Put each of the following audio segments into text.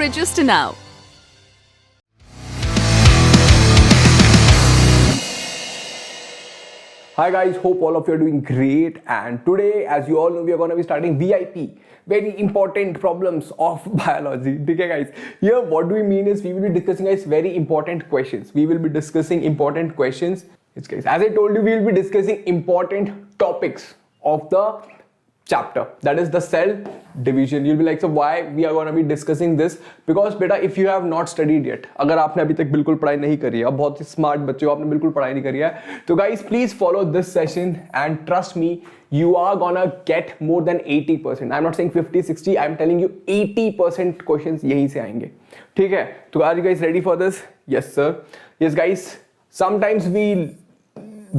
Register now. Hi guys, hope all of you are doing great, and today, as you all know, we are going to be starting VIP, very important problems of biology. Okay guys, here what do we mean is we will be discussing guys very important questions. We will be discussing important questions. Yes guys, as I told you, we will be discussing important topics of the chapter, that is the cell division. You'll be like, so why we are going to be discussing this? Because beta, if you have not studied yet, अगर आपने अभी तक बिल्कुल पढ़ाई नहीं करी है, आप बहुत ही स्मार्ट बच्चे हो, आपने बिल्कुल पढ़ाई नहीं करी है, तो guys please follow this session and trust me, you are gonna get more than 80%. I'm not saying 50, 60, I'm telling you 80% questions यहीं से आएंगे. ठीक है? तो are you guys ready for this? Yes sir. Yes guys. Sometimes we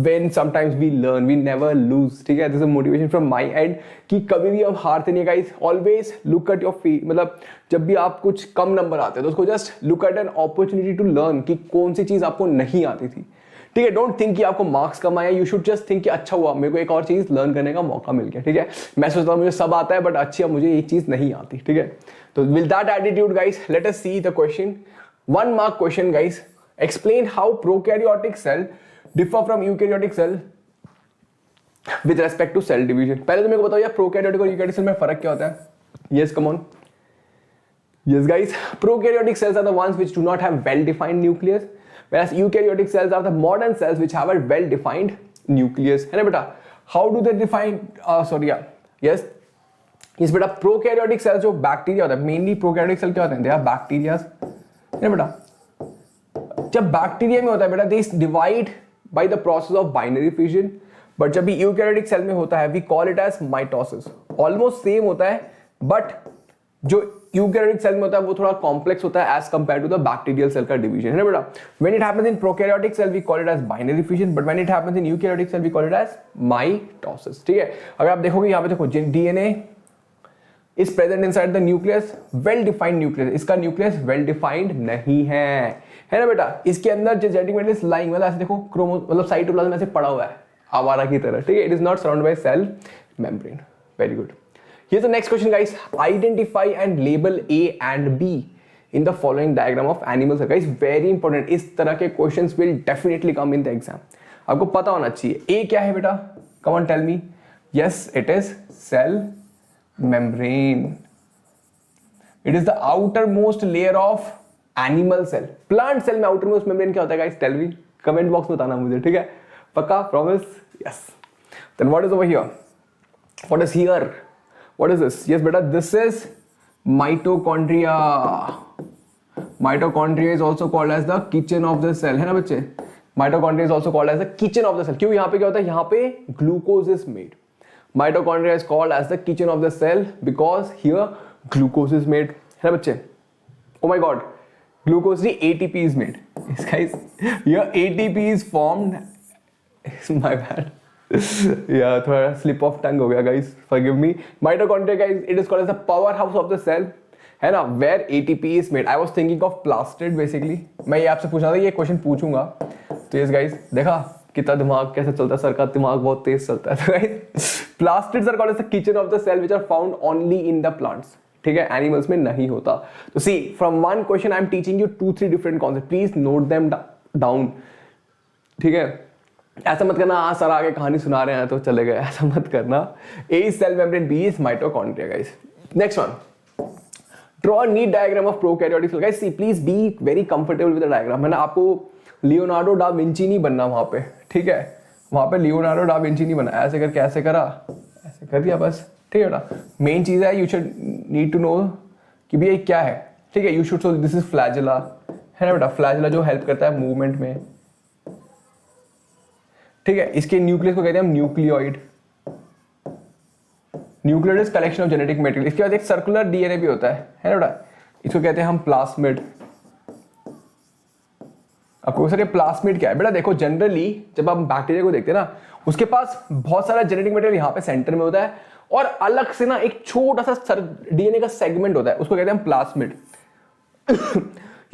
win, sometimes we learn, we never lose. ठीक है? This is a motivation from my end कि कभी भी आप हारते नहीं guys. Always look at your feet. मतलब जब भी आप कुछ कम नंबर आते हैं तो उसको just look at an opportunity to learn कि कौन सी चीज़ आपको नहीं आती थी. ठीक है? डोंट थिंक कि आपको मार्क्स कम आया. यू शुड जस्ट थिंक कि अच्छा हुआ, मेरे को एक और चीज़ लर्न करने का मौका मिल गया. ठीक है? मैं सोचता हूँ मुझे सब आता है बट अच्छी अब मुझे ये चीज़ नहीं आती. ठीक है? तो with that attitude guys, let us see the question. 1 mark question guys. Explain how prokaryotic cell differ from eukaryotic cell with respect to cell division. पहले तो मेरे को बताओ यार प्रोकैरियोटिक और यूकैरियोटिक सेल में फर्क क्या होता है? Yes, come on. Yes guys, prokaryotic cells are the ones which do not have well defined nucleus, whereas eukaryotic cells are the modern cells which have a well defined nucleus. है ना बेटा? How do they define? Yes. इस बेटा prokaryotic cell जो bacteria होता है, mainly prokaryotic cell क्या होते हैं? They are bacteria. है ना बेटा? जब बैक्टीरिया में होता है बेटा, they divide by the process of binary fission, but जब भी यूकैरियोटिक सेल में होता है, we call it as mitosis. Almost same होता है, but जो यूकैरियोटिक सेल में होता है वो थोड़ा कॉम्प्लेक्स होता है as compared to the bacterial cell का division. है ना बेटा? When it happens in prokaryotic cell, we call it as binary fission, but when it happens in eukaryotic cell, we call it as mitosis. ठीक है? अगर आप देखोगे यहाँ पे देखो DNA is present inside the nucleus, well defined nucleus. इसका nucleus well defined नहीं है ना बेटा? इसके अंदर जो जेनेटिक मटेरियल इज लाइंग, मतलब ऐसे देखो क्रोमो मतलब साइटोप्लाज्म ऐसे पड़ा हुआ है आवारा की तरह. ठीक है? It is not surrounded by cell membrane. Very good. Here the next question guys. Identify and label A and B in the following diagram of animal cell. Guys very important. इस तरह के questions will definitely come in the exam. आपको पता होना चाहिए. A क्या है बेटा? Come on tell me. Yes, it is cell membrane. It is the outermost layer of animal cell. Plant cell में outermost membrane क्या होता है guys? Tell me. Comment box में बताना मुझे. ठीक है? पक्का? Promise? Yes. Then what is over here? What is here? What is this? Yes बेटा, this is mitochondria. Mitochondria is also called as the kitchen of the cell. है ना बच्चे? Mitochondria is also called as the kitchen of the cell. क्यों? यहाँ पे क्या होता है? यहाँ पे glucose is made. Mitochondria is called as the kitchen of the cell because here glucose is made. है ना बच्चे? Oh my God, glucose नहीं, ATP is made. Guys, here ATP is formed. My bad. Yeah, थोड़ा slip of tongue हो गया guys. Forgive me. Mitochondria guys, it is called as the powerhouse of the cell. है ना? Where ATP is made. I was thinking of plastid basically. मैं ये आपसे पूछना था, ये क्वेश्चन पूछूंगा. तो yes guys, देखा कितना दिमाग कैसे चलता है? सर का दिमाग बहुत तेज चलता है. तो guys plastids are called as the kitchen of the cell which are found only in the plants. ठीक है? एनिमल्स में नहीं होता. तो see from one question I am teaching you 2-3 different concept. Please note them down. ठीक है? ऐसा मत करना सर आगे कहानी सुना रहे हैं तो चले गए, ऐसा मत करना. A is cell membrane, B is mitochondria. Guys next one. Draw a neat diagram of prokaryotic cell. Guys see please be very comfortable with the diagram. है ना? आपको लियोनार्डो डा विंची नहीं बनना वहां पे. ठीक है? वहां पे लियोनार्डो डा विंची नहीं बना. ऐसे करके ऐसे करा, ऐसे कर दिया बस. ठीक है बेटा? मेन चीज है you should need to know कि भैया क्या है. ठीक है? You should so this is flagella. है ना बेटा? फ्लैजेला जो हेल्प करता है मूवमेंट में. ठीक है? इसके न्यूक्लियस को कहते हैं हम nucleoid. Nucleoid is collection of genetic material. इसके बाद एक सर्कुलर डीएनए भी होता है ना बेटा? इसको कहते हैं हम प्लास्मिड. आपको सर ये प्लास्मिड क्या है? बेटा देखो जनरली जब आप बैक्टीरिया को देखते हैं ना, उसके पास बहुत सारा जेनेटिक मटेरियल यहाँ पे सेंटर में होता है और अलग से ना एक छोटा सा डीएनए का सेगमेंट होता है, उसको कहते हैं हम प्लास्मिड.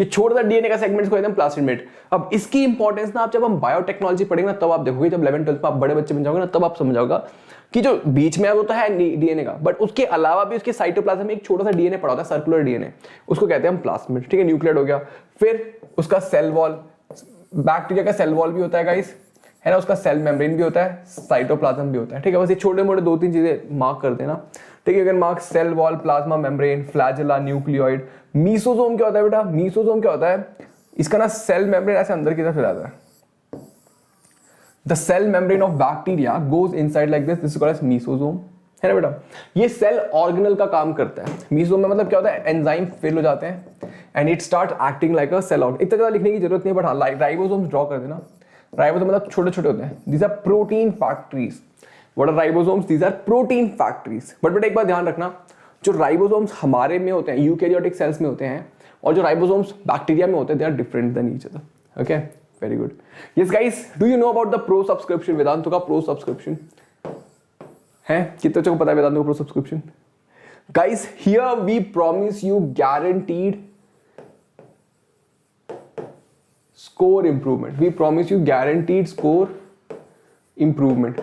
ये छोटा सा डीएनए का सेगमेंट को कहते हैं प्लास्मिड. अब इसकी इंपॉर्टेंस ना आप जब हम बायोटेक्नोलॉजी पढ़ेंगे ना तब आप देखोगे. जब 11th 12th में आप बड़े बच्चे बन जाओगे ना तब आप समझ जाओगे कि जो बीच में है वो तो है डीएनए का, बट उसके अलावा भी उसके साइटोप्लाज्म में एक छोटा सा डीएनए पड़ा होता है, सर्कुलर डीएनए, उसको कहते हैं हम प्लाज्मिड, ठीक है। न्यूक्लियड हो गया, फिर उसका सेल वॉल, बैक्टीरिया का सेल वॉल भी होता है गाइस, है ना, उसका सेल मेम्ब्रेन भी होता है, साइटोप्लाज्म भी होता है, ठीक है। बस ये छोटे मोटे 2-3 चीजें मार्क कर देना, ठीक है। अगर mark cell wall, plasma membrane, flagella, nucleoid. Mesosome क्या होता है बेटा? मीसोसोम क्या होता है? इसका ना सेल मेम्ब्रेन ऐसे अंदर की तरफ जाता है। The cell membrane of bacteria goes inside like this is called as mesosome, है ना बेटा। ये सेल ऑर्गेनल का काम करता है। मीसोसोम में मतलब क्या होता है? एंजाइम फेल हो जाते हैं and it start acting like a cell organ. इतना ज्यादा लिखने की जरूरत नहीं, बट हाँ राइबोसोम्स ड्रॉ कर देना। राइबोसोम मतलब छोटे छोटे होते हैं, these are protein factories. What are ribosomes? These are protein factories. But बेटा एक बात ध्यान रखना, जो राइबोसोम्स हमारे में होते हैं, यूकैरियोटिक सेल्स में होते हैं, और जो राइबोसोम्स बैक्टीरिया में होते हैं, they are different than each other. Okay, very good. Yes guys, do you know about the pro subscription? Vedantu का प्रो सब्सक्रिप्शन है, कितने बच्चों को पता है वेदांतों का pro subscription? Guys, here we promise you guaranteed score improvement. We promise you guaranteed score improvement.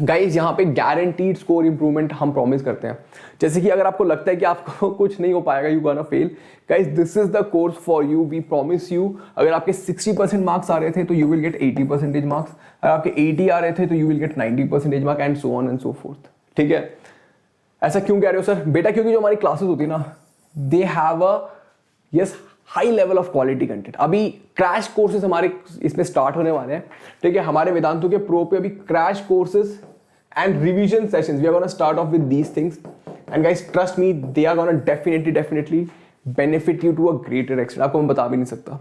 Guys यहाँ पे गारंटीड स्कोर इंप्रूवमेंट हम प्रॉमिस करते हैं। जैसे कि अगर आपको लगता है कि आपको कुछ नहीं हो पाएगा, you gonna fail, guys this is the course for you. We promise you, अगर आपके 60% मार्क्स आ रहे थे तो यू विल गेट 80% मार्क्स, अगर आपके 80 आ रहे थे तो you will get 90% mark, and so on and so fourth, ठीक है। ऐसा क्यों कह रहे हो सर? बेटा क्योंकि जो हमारी क्लासेस होती है ना, दे have a yes high level of quality content. अभी क्रैश कोर्सेज हमारे इसमें स्टार्ट होने वाले हैं, ठीक है। हमारे वेदांतों के प्रो पे अभी crash courses and revision sessions, we are gonna start off with these things, and guys trust me, they are gonna definitely benefit you to a greater extent. आपको मैं बता भी नहीं सकता।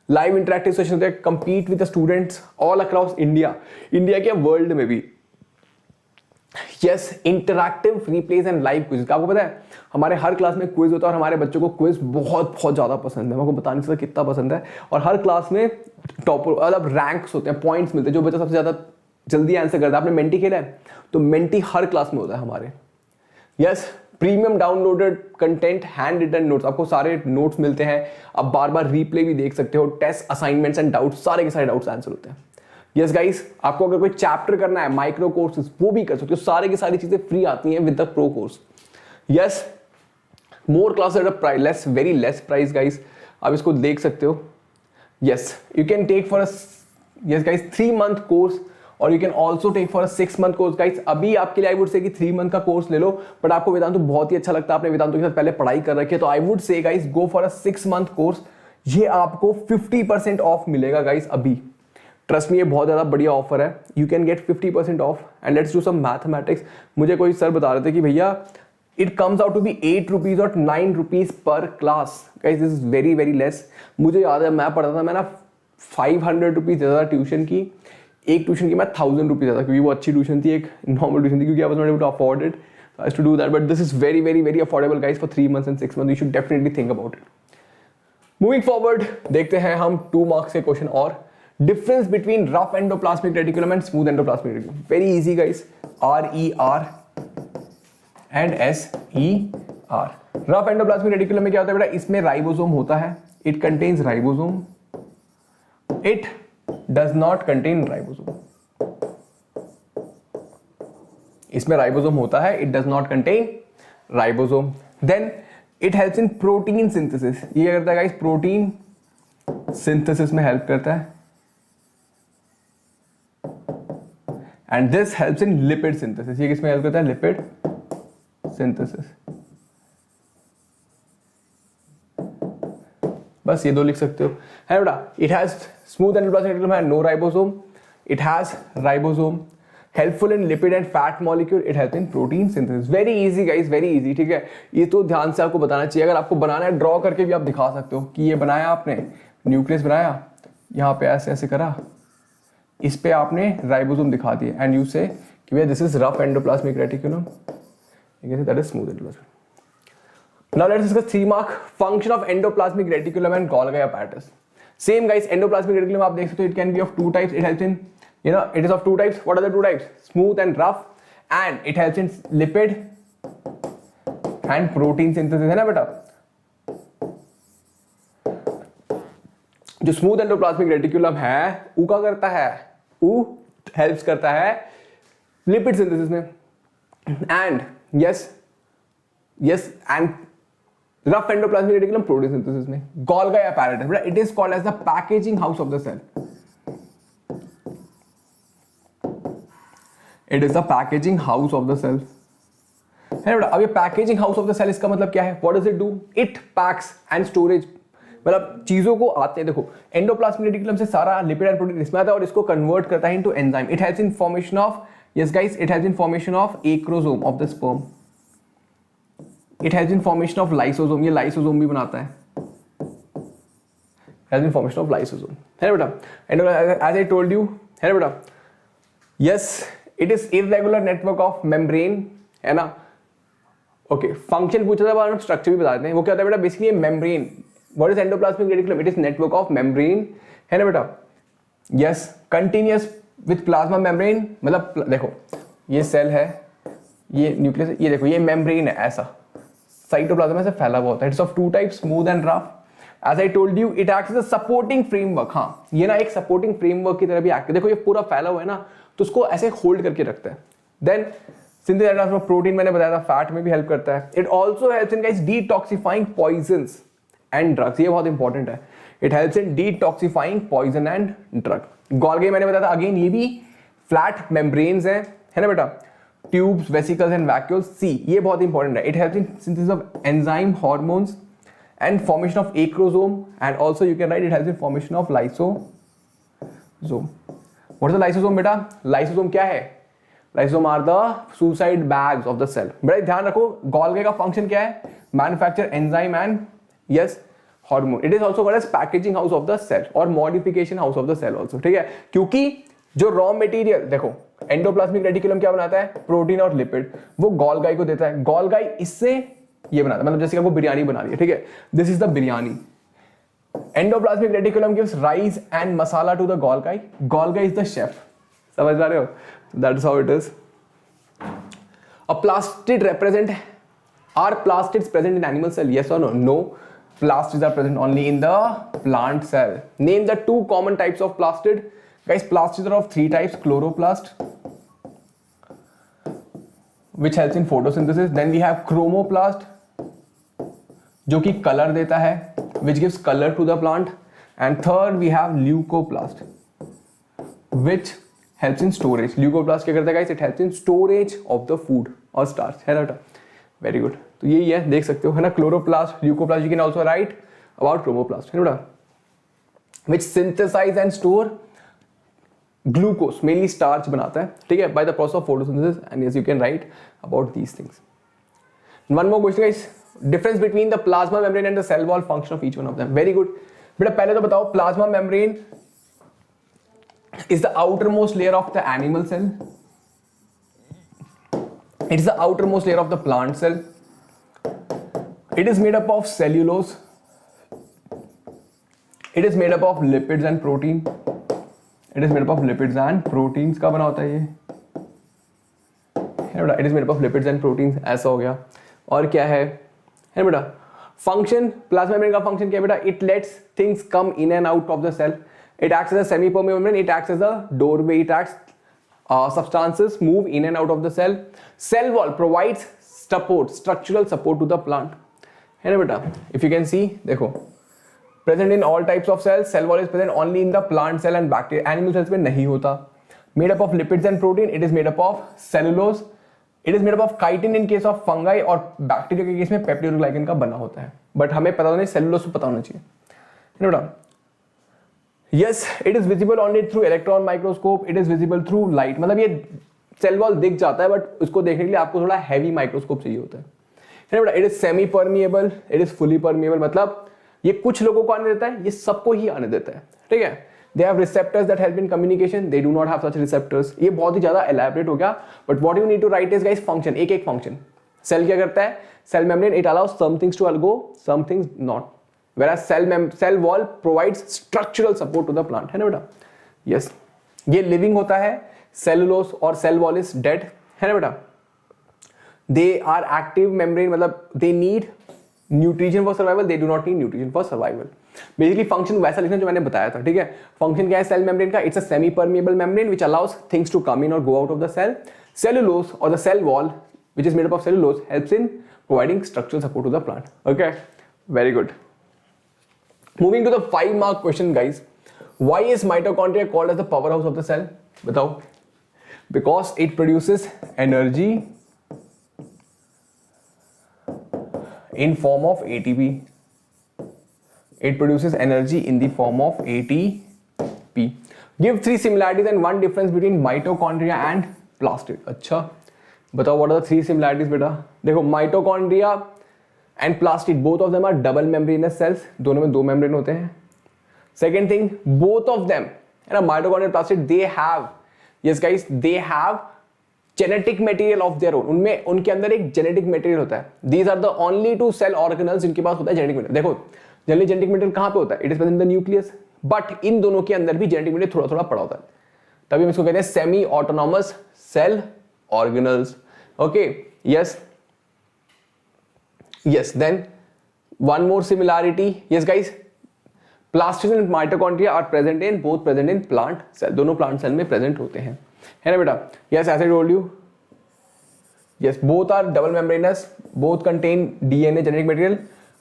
लाइव इंटरेक्टिव सेशन होते हैं, compete with the students all across India, India के world में भी। Yes, interactive replace and live quiz. आपको पता है हमारे हर क्लास में क्विज होता है, और हमारे बच्चों को क्विज बहुत ज्यादा पसंद है। मैं आपको बता नहीं सकता कितना पसंद है। और हर क्लास में टॉपर मतलब रैंक्स होते हैं, पॉइंट्स मिलते हैं, जो बच्चा सबसे ज्यादा जल्दी आंसर करता है। आपने मेंटी खेला है तो मेंटी हर क्लास में होता है हमारे। Yes, premium downloaded content, hand written notes, आपको सारे नोट्स मिलते हैं। आप बार बार रिप्ले भी देख सकते हो। टेस्ट, असाइनमेंट्स एंड डाउट्स, सारे के सारे डाउट्स आंसर होते हैं। यस गाइस, आपको अगर कोई चैप्टर करना है, माइक्रो कोर्सेज, वो भी कर सकते हो। सारे की सारी चीजें फ्री आती हैं with the pro course. Yes, more classes at a price, less, very less price guys. आप इसको देख सकते हो। Yes, you can take for yes guys 3 month course, और you can also take for 6 month course guys. अभी आपके लिए I would say कि 3 मंथ का कोर्स ले लो, बट आपको वेदांतु बहुत ही अच्छा लगता है, आपने वेदांतु के साथ पहले पढ़ाई कर रखी है, तो I would say guys go for a 6 month course. ये आपको 50% ऑफ मिलेगा गाइस अभी। ट्रस्ट मी, ये बहुत ज़्यादा बढ़िया ऑफर है। You can get 50% off, and let's do some mathematics. मुझे कोई सर बता रहे थे कि भैया it comes out to be 8 rupees और 9 rupees per class. Guys this is very very less. मुझे याद है मैं पढ़ता था, मैं ना 500 रुपीज देता था ट्यूशन की। एक ट्यूशन की मैं 1000 रुपीज देता, क्योंकि वो अच्छी ट्यूशन थी, एक नॉर्मल ट्यूशन थी, क्योंकि I was not able to afford it, I had to do that. But this is very very very affordable guys for 3 months and 6 months. You should definitely think about it. Moving forward, देखते हैं हम 2 marks के question और। Difference between rough endoplasmic reticulum and smooth endoplasmic reticulum, very easy guys. RER and SER। Rough endoplasmic reticulum में क्या होता है बेटा? इसमें राइबोसोम होता है, it contains ribosome, it does not contain ribosome. इसमें राइबोसोम होता है, it does not contain ribosome. Then it helps in protein synthesis. ये करता है गाइस, प्रोटीन सिंथेसिस में हेल्प करता है, and this helps in lipid synthesis. ये किसमें हेल्प करता है? Lipid synthesis. बस ये 2 लिख सकते हो, है बेटा। It has smooth endoplasmic reticulum है, no ribosome, it has ribosome, helpful in lipid and fat molecule, it help in protein synthesis. Very easy guys, very easy, ठीक है। ये तो ध्यान से आपको बताना चाहिए। अगर आपको बनाना है, ड्रॉ करके भी आप दिखा सकते हो कि ये बनाया आपने, न्यूक्लियस बनाया, यहाँ पे ऐसे ऐसे करा, इस पे आपने राइबोसोम दिखा दिए, एंड यू से कि भैया this is rough endoplasmic reticulum, that is smooth endoplasmic. Now let's discuss 3 mark function of endoplasmic reticulum and Golgi apparatus. Same guys, endoplasmic reticulum आप देख सकते हो, it can be of 2 types. It helps in, you know, it is of 2 types. What are the 2 types? Smooth and rough, and it helps in lipid and protein synthesis, है ना बेटा? जो smooth endoplasmic reticulum है वो क्या करता है, वो हेल्प्स करता है लिपिड सिंथेसिस में, and and rough endoplasmic reticulum protein synthesis में। Golgi apparatus, but it is called as the packaging house of the cell. It is the packaging house of the cell. है बेटा, अब ये packaging house of the cell इसका मतलब क्या है, what does it do, it packs and storage, मतलब चीजों को आते हैं, देखो एंडोप्लाज्मिक रेटिकुलम से सारा लिपिड एंड प्रोटीन इसमें आता है और इसको कन्वर्ट करता है into enzyme. It helps in formation of, yes guys, it helps in formation of acrosome of the sperm, it helps in formation of lysosome, ये लाइसोसोम भी बनाता है, helps in formation of lysosome, है ना बेटा। And as I told you, है ना बेटा, yes it is irregular network of membrane, है ना। ओके, फंक्शन पूछा था, हम स्ट्रक्चर भी बता देते हैं। वो क्या होता है बेटा, basically membrane, what is endoplasmic reticulum, it is network of membrane, है ना बेटा। Yes, continuous with plasma membrane, मतलब देखो ये सेल है, ये न्यूक्लियस है, ये देखो ये मेम्ब्रेन है, ऐसा साइटोप्लाज्म से फैला हुआ होता है। It's of two types, smooth and rough. As I told you, it acts as a supporting framework. हाँ, ये ना एक सपोर्टिंग फ्रेमवर्क की तरह भी एक्ट, देखो ये पूरा फैला हुआ है ना, तो उसको ऐसे होल्ड करके रखता है। देन सिंथेसिस ऑफ प्रोटीन मैंने बताया था, फैट में भी हेल्प करता है। It also helps in guys detoxifying poisons and drugs, ये बहुत इंपॉर्टेंट है। It helps in detoxifying poison and drug. Golgi मैंने बताया था, अगेन ये भी फ्लैट मेम्ब्रेन्स है ना बेटा, tubes, vesicles and vacuoles. See, ये बहुत इंपॉर्टेंट है। It helps in synthesis of enzyme, hormones and formation of acrosome, and also you can write it helps in formation of lysosome. What is the lysosome बेटा, lysosome क्या है, lysosome are the suicide bags of the cell. बड़ा ध्यान रखो, Golgi का function क्या है, manufacture enzyme and yes hormone. It is also called as packaging house of the cell और modification house of the cell also, ठीक है। क्योंकि जो रॉ मटेरियल, देखो एंडोप्लाज्मिक रेटिकुलम क्या बनाता है, प्रोटीन और लिपिड, वो गोल्गी को देता है। गोल्गी इससे ये बनाता है, मतलब जैसे कि आपको बिरयानी बना रही है, ठीक है, this is the biryani. Endoplasmic reticulum gives rice and masala to the Golgi, Golgi is the chef, समझ पा रहे हो, that's how it is. A plastid represent, are plastids present in animal cell, yes or no? No, plastids are present only in the plant cell. Name the two common types of plastid. Guys, plastids are of three types: chloroplast, which helps in photosynthesis. Then we have chromoplast, जो कि colour देता है, which gives color to the plant. And third we have leucoplast, which helps in storage. Leucoplast क्या करता है guys? It helps in storage of the food or starch, है ना बेटा, वेरी गुड। तो यही है, देख सकते हो, है ना, chloroplast, leucoplast. You can also write about chromoplast, है ना बेटा, which synthesize and store glucose, mainly starch बनाता है, ठीक है, by the process of photosynthesis. And yes, you can write about these things. One more question guys, difference between the plasma membrane and the cell wall function of each one of them. Very good बेटा, पहले तो बताओ, plasma membrane is the outermost layer of the animal cell. It is the outermost layer of the plant cell. It is made up of cellulose. It is made up of lipids and protein. It is made up of lipids and proteins का बना होता है ये, है बेटा। It is made up of lipids and proteins, ऐसा हो गया। और क्या है बेटा, फंक्शन, प्लाज्मा मेम्ब्रेन का फंक्शन क्या है बेटा, it lets things come in and out of the cell. It acts as a semi-permeable membrane. It acts as a doorway. It acts, substances move in and out of the cell. Cell wall provides support, structural support to the plant. है ना बेटा, if you can see, देखो, present in all types of cells. Cell wall is present only in the plant cell and bacteria. Animal cells में नहीं होता. Made up of lipids and protein. It is made up of cellulose. It is made up of chitin in case of fungi, और bacteria के case में peptidoglycan का बना होता है। बट हमें पता नहीं, सेलुलोज पता होना चाहिए, है ना बेटा। Yes, it is visible only through electron microscope. It is visible through light. मतलब ये सेल वॉल दिख जाता है, बट उसको देखने के लिए आपको थोड़ा हैवी माइक्रोस्कोप चाहिए होता है ना बेटा। It is semi permeable, it is fully permeable, मतलब ये कुछ लोगों को आने देता है, ये सबको ही आने देता है, ठीक है। They have receptors that help in communication, they do not have such receptors. ये बहुत ही ज्यादा एलैबोरेट हो गया, but what you need to write is guys function, एक एक फंक्शन। सेल क्या करता है, cell membrane, it allows some things to undergo, some things not, whereas cell wall provides structural support to the plant, है ना बेटा। yes, ये living होता है, cellulose और cell wall is dead, है ना बेटा। they are active membrane, मतलब they need nutrition for survival, they do not need nutrition for survival. Basically function वैसा लिखना जो मैंने बताया था, ठीक है। फंक्शन क्या है सेल मेम्ब्रेन का? It's a semi permeable membrane which allows things to come in और go out of the cell. Cellulose or the cell wall which is made up of cellulose helps in providing structural support to the plant. Okay, very good. Moving to the 5-mark question, guys. Why is mitochondria called as the powerhouse of the cell? बताओ. Because it produces energy in form of ATP. It produces energy in the form of ATP. Give 3 similarities and 1 difference between mitochondria and plastid. अच्छा बताओ what are the 3 similarities बेटा. देखो mitochondria and plastid both of them are double membranous cells, दोनों में 2 membrane होते हैं. Second thing, both of them है ना, mitochondria plastid, they have, yes guys, they have genetic material of their own. उनमें उनके अंदर एक जेनेटिक मटेरियल होता है. These are the only 2 cell organelles जिनके पास होता है जेनेटिक मटेरियल. देखो जनरली जेनेटिक मटेरियल कहां पे होता है? It is present in the nucleus, but in दोनों के अंदर भी जेनेटिक मटेरियल थोड़ा थोड़ा पड़ा होता है. तभी हम इसको कहते हैं semi autonomous cell organelles. Okay, yes, then one more similarity, yes guys, plastids and mitochondria are present in plant cell. दोनों plant cell में present होते हैं, है ना बेटा? Yes, as I told you, yes, both are double membranous, both contain DNA genetic material,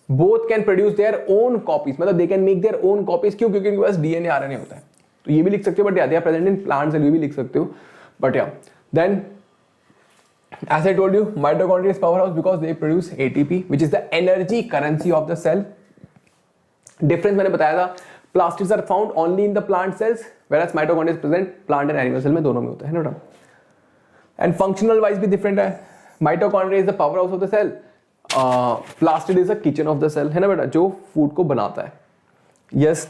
both can produce their own copies. मतलब they can make their own copies. क्यों? क्योंकि उनके पास DNA RNA होता है. तो ये भी लिख सकते हो, but they are present in plant cell, ये भी लिख सकते हो, but yeah. Then, as I told you, mitochondria is powerhouse because they produce ATP, which is the energy currency of the cell. Difference मैंने बताया था, plastids are found only in the plant cells, whereas mitochondria is present plant and animal cell में दोनों में होता है ना. And functional wise भी different है. Mitochondria is the powerhouse of the cell. Plastid is the kitchen of the cell, है ना बेटा, जो food को बनाता है. Yes.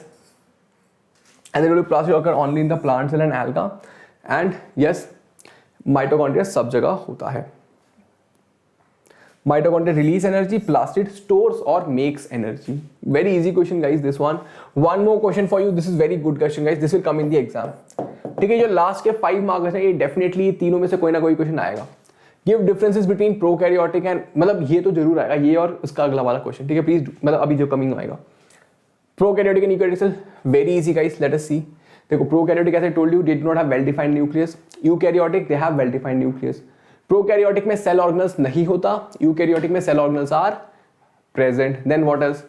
As I told you, plastid occur only in the plant cell and alga. And yes, mitochondria सब जगह होता है. Mitochondria release energy, plastid stores और makes energy. Very easy question guys this one. One more question for you, this is very good question guys, this will come in the exam. ठीक है, जो last के 5 marks हैं ये definitely तीनों में से कोई ना कोई क्वेश्चन आएगा. Give differences between prokaryotic and, मतलब ये तो जरूर आएगा, ये और उसका अगला वाला क्वेश्चन. ठीक है, प्लीज मतलब अभी जो कमिंग आएगा. Prokaryotic and eukaryotic cell, very easy guys, let us see. देखो प्रोकैरियोटिक ऐसे told you did not have well defined nucleus. Eukaryotic they have well defined nucleus. Prokaryotic में सेल ऑर्गेनल्स नहीं होता, यूकैरियोटिक में cell organelles are present. Then what else?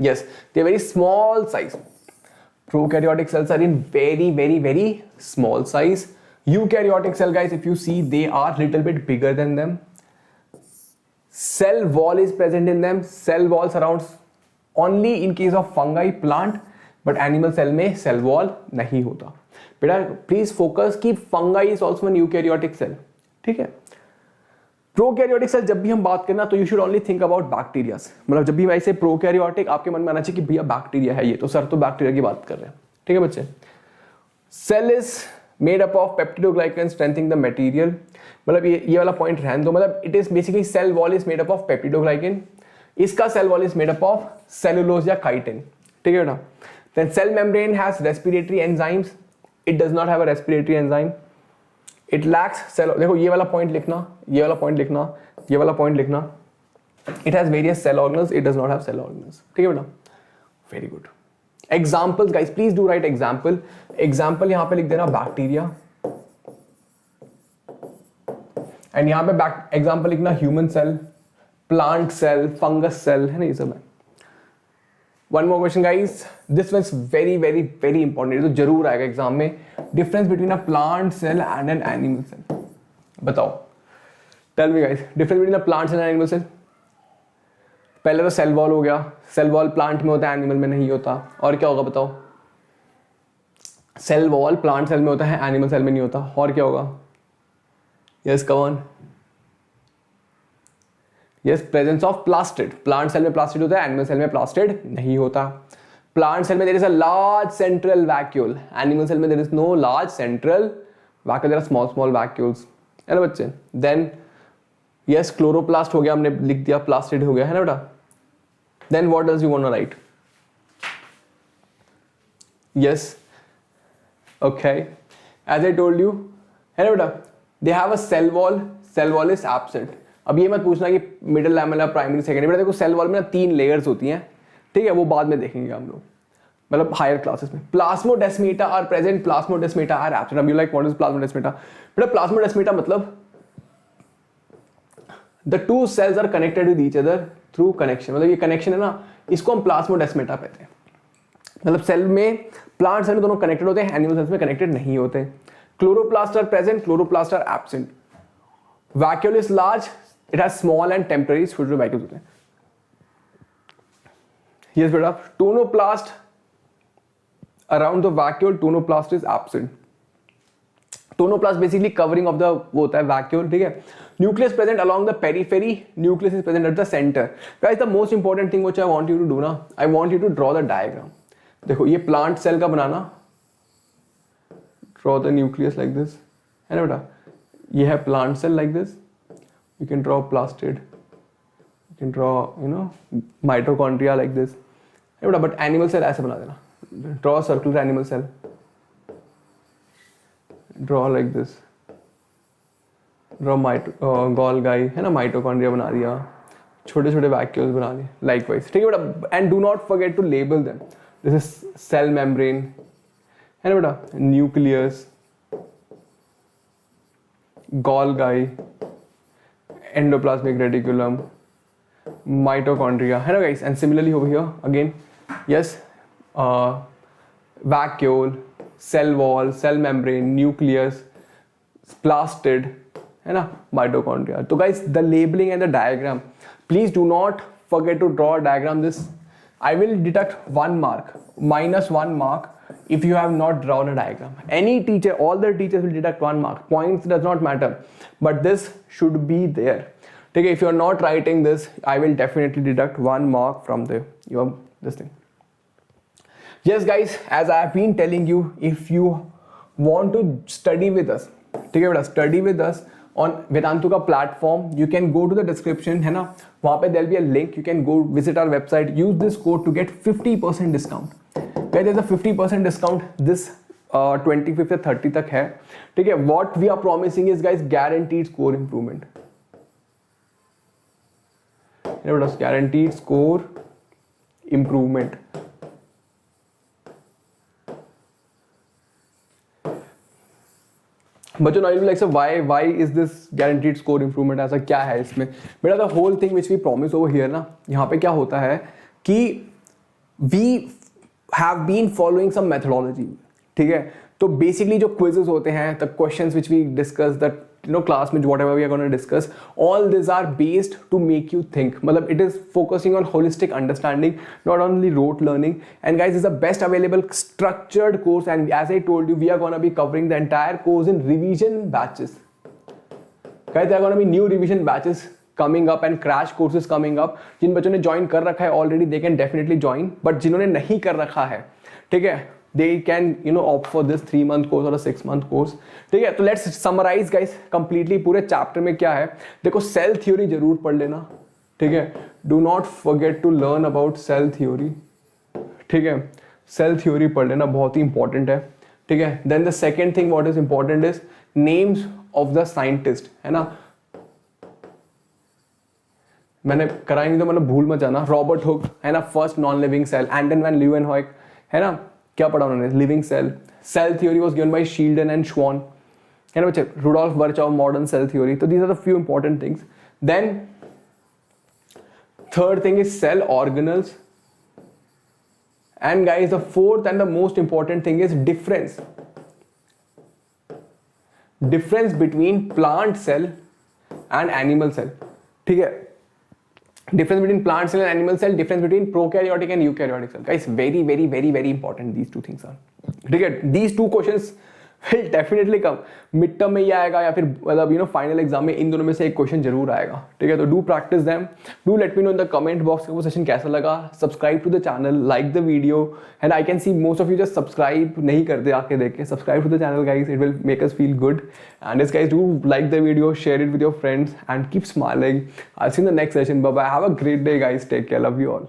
Yes, they very small size. Prokaryotic cells are in very small size. Eukaryotic cell guys, if you see, they are little bit bigger than them. Cell wall is present in them. Cell wall surrounds only in case of fungi, plant, but animal cell में cell wall नहीं होता. बेटा please focus कि fungi is also an eukaryotic cell. ठीक है. Prokaryotic cell जब भी हम बात करना तो you should only think about bacteria. मतलब जब भी मैं ऐसे प्रोकैरियोटिक आपके मन में आना चाहिए कि भैया बैक्टीरिया है ये, तो सर तो बैक्टीरिया की बात कर रहे हैं. ठीक है बच्चे. Cell is made up of peptidoglycan strengthening the material. मतलब ये वाला पॉइंट रहने दो. मतलब it is basically cell wall is made up of peptidoglycan. इसका cell wall is made up of cellulose या काइटिन. ठीक है बेटा. Then cell membrane has respiratory enzymes. It does not have a respiratory enzyme. It lacks cell. देखो ये वाला point लिखना, ये वाला पॉइंट लिखना, ये वाला पॉइंट लिखना. It has various cell organelles. It does not have cell organelles. ठीक है बेटा. Very good. Examples guys, please do write example. Example यहां पे लिख देना बैक्टीरिया, एंड यहां पे एग्जाम्पल लिखना human cell, plant cell, fungus cell, है ना, ये सब है. One more question guys, this one is very important. तो जरूर आएगा एग्जाम में. Difference between a plant cell and an animal cell. बताओ, tell me guys, difference between a plant cell and animal cell. पहले तो सेल वॉल हो गया. Cell wall plant में होता है, एनिमल में नहीं होता. और क्या होगा बताओ? सेल वॉल प्लांट सेल में होता है, एनिमल सेल में नहीं होता. और क्या होगा? Yes come on. Yes, presence of plastid. Plant cell में प्लास्टिड होता है, एनिमल सेल में प्लास्टिड नहीं होता. प्लांट सेल में there is a large central vacuole. Animal cell में there is no large central vacuole, there are small vacuoles. है ना बच्चे. देन यस, क्लोरोप्लास्ट हो गया, हमने लिख दिया, प्लास्टिड हो गया, है ना बेटा. Then what does you want to write? Yes, okay, as I told you, है ना बेटा, they have a cell wall. Cell wall is absent. अब ये मत पूछना कि मिडिल लैमेला, प्राइमरी, सेकेंडरी. बेटा देखो सेल वॉल में ना 3 लेयर्स होती हैं. ठीक है, वो बाद में देखेंगे हम लोग, मतलब हायर क्लासेस में. Plasmodesmata are present, plasmodesmata are absent. अब you like what is plasmodesmata? बेटा प्लाज्मोडेस्माटा मतलब the two cells are connected with each other through connection. मतलब ये कनेक्शन है ना, इसको हम प्लाज्मोडेस्माटा कहते हैं. मतलब सेल में, प्लांट सेल में दोनों कनेक्टेड होते हैं, एनिमल सेल्स में कनेक्टेड नहीं होते. Chloroplast are present, chloroplast are absent. Vacuole is large, it has small and temporary छोटे वैक्यूल्स होते हैं. यस बेटा, tonoplast around the vacuole, tonoplast is absent. Tonoplast basically covering of the वो होता है वैक्यूल, ठीक है. Nucleus present along the periphery, nucleus is present at the center. Guys the most important thing which I want you to do ना, I want you to draw the diagram. देखो ये plant cell का बनाना, draw the nucleus like this, है ना बेटा. ये है plant cell like this, you can draw plastid, you can draw you know mitochondria like this, है बेटा. बट एनिमल सेल ऐसे बना देना, draw circular animal cell, draw like this, draw Golgi, है ना, माइटोकॉन्ड्रिया बना दिया, छोटे छोटे वैक्यूल्स बना दिए लाइकवाइज, ठीक है बेटा. And do not forget to label them. This is cell membrane, है ना बेटा, nucleus, Golgi, endoplasmic reticulum, mitochondria, है ना guys. And similarly over here again, yes, vacuole, cell wall, cell membrane, nucleus, plastid, है ना, माइटोकॉन्ड्रिया. तो guys the labelling and the diagram, please do not forget to draw a diagram. This I will deduct 1 mark, -1 mark if you have not drawn a diagram. Any teacher, all the teachers will deduct 1 mark. Points does not matter, but this should be there. Okay, if you are not writing this, I will definitely deduct 1 mark from this thing. Yes guys, as I have been telling you, if you want to study with us, ठीक है बेटा, study with us on Vedantuka platform, you can go to the description, है ना, वहाँ पे there'll be a link, you can go visit our website, use this code to get 50% discount. Guys, there's a 50% discount this 25th से 30 तक है, ठीक है. What we are promising is guys guaranteed score improvement. Guaranteed score improvement. बच्चों now you'll be like, so why is this guaranteed score improvement? ऐसा क्या है इसमें बेटा? the whole thing which we promise over here ना, यहाँ पे क्या होता है कि we have been following some methodology, ठीक है. तो basically जो quizzes होते हैं, the questions which we discuss, that you know class में whatever we are going to discuss, all these are based to make you think. मतलब it is focusing on holistic understanding, not only rote learning. And guys, this is the best available structured course, and as I told you, we are going to be covering the entire course in revision batches. Guys, there are going to be new revision batches coming up and crash courses coming up. जिन बच्चों ने join कर रखा है already, they can definitely join. But जिन्होंने नहीं कर रखा है, ठीक है, they can opt for this 3-month course or a 6-month course, ठीक है. तो let's summarize guys completely पूरे chapter में क्या है. देखो cell theory जरूर पढ़ लेना, ठीक है. do not forget to learn about cell theory, ठीक है. cell theory पढ़ लेना, बहुत ही important है, ठीक है. then the second thing what is important is names of the scientist, है ना. मैंने कराई नहीं तो मतलब भूल मत जाना. रॉबर्ट हुक, है ना, first non living cell. Anton van Leeuwenhoek, है ना, क्या पढ़ा उन्होंने, living cell. Cell theory was given by Schleiden and Schwann, है ना बच्चे. Rudolf Virchow, modern cell theory. तो these are the few important things. Then third thing is cell organelles. And guys the fourth and the most important thing is difference between plant cell and animal cell, ठीक है. Difference between plant cell and animal cell, difference between prokaryotic and eukaryotic cell. Guys, very important these two things are. ठीक है. These two questions will definitely come. Mid term में ही आएगा या फिर मतलब final exam में इन दोनों में से एक क्वेश्चन जरूर आएगा, ठीक है. तो do practice them. Do let me know in the comment box कि वो सेशन कैसा लगा. Subscribe to the channel, like the video, and I can see most of you just subscribe नहीं करते आके देख के. Subscribe to the channel guys, it will make us feel good. And this guys, do like the video, share it with your friends and keep smiling. I see in the next session. Bye bye. Have a great day guys. Take care. Love you all.